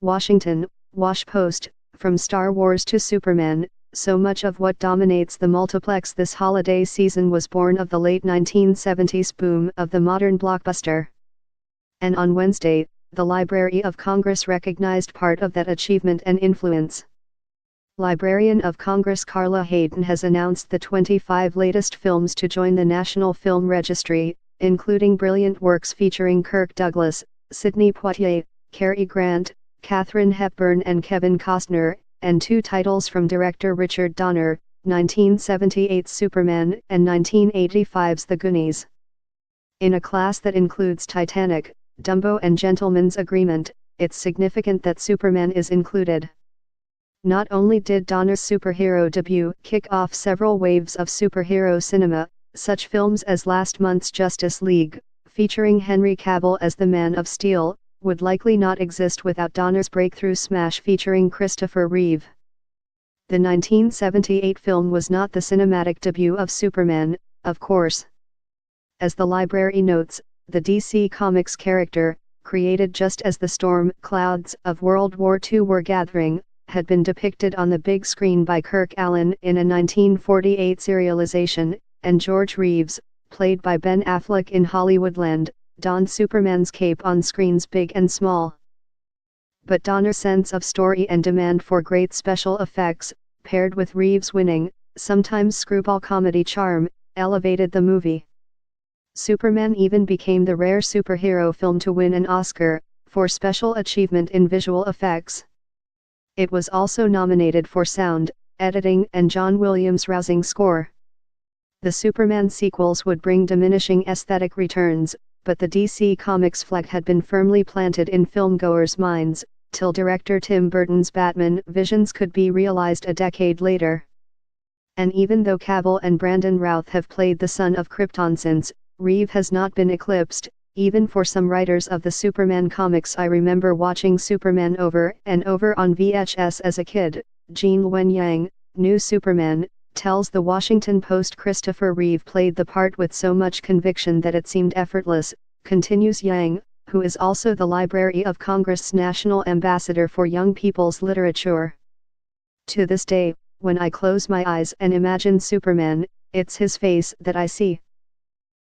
Washington, Wash Post, from Star Wars to Superman, so much of what dominates the multiplex this holiday season was born of the late 1970s boom of the modern blockbuster. And on Wednesday, the Library of Congress recognized part of that achievement and influence. Librarian of Congress Carla Hayden has announced the 25 latest films to join the National Film Registry, including brilliant works featuring Kirk Douglas, Sidney Poitier, Cary Grant, Katharine Hepburn and Kevin Costner, and 2 titles from director Richard Donner, 1978's Superman and 1985's The Goonies. In a class that includes Titanic, Dumbo and Gentleman's Agreement, it's significant that Superman is included. Not only did Donner's superhero debut kick off several waves of superhero cinema, such films as last month's Justice League, featuring Henry Cavill as the Man of Steel, would likely not exist without Donner's breakthrough smash featuring Christopher Reeve. The 1978 film was not the cinematic debut of Superman, of course. As the library notes, the DC Comics character, created just as the storm clouds of World War II were gathering, had been depicted on the big screen by Kirk Alyn in a 1948 serialization, and George Reeves, played by Ben Affleck in Hollywoodland, donned Superman's cape on screens big and small. But Donner's sense of story and demand for great special effects, paired with Reeves' winning, sometimes screwball comedy charm, elevated the movie. Superman even became the rare superhero film to win an Oscar, for special achievement in visual effects. It was also nominated for sound, editing and John Williams' rousing score. The Superman sequels would bring diminishing aesthetic returns, but the DC Comics flag had been firmly planted in filmgoers' minds, till director Tim Burton's Batman visions could be realized a decade later. And even though Cavill and Brandon Routh have played the son of Krypton since, Reeve has not been eclipsed. Even for some writers of the Superman comics, I remember watching Superman over and over on VHS as a kid. Gene Wen Yang, New Superman, tells the Washington Post Christopher Reeve played the part with so much conviction that it seemed effortless, continues Yang, who is also the Library of Congress' National Ambassador for Young People's Literature. To this day, when I close my eyes and imagine Superman, it's his face that I see.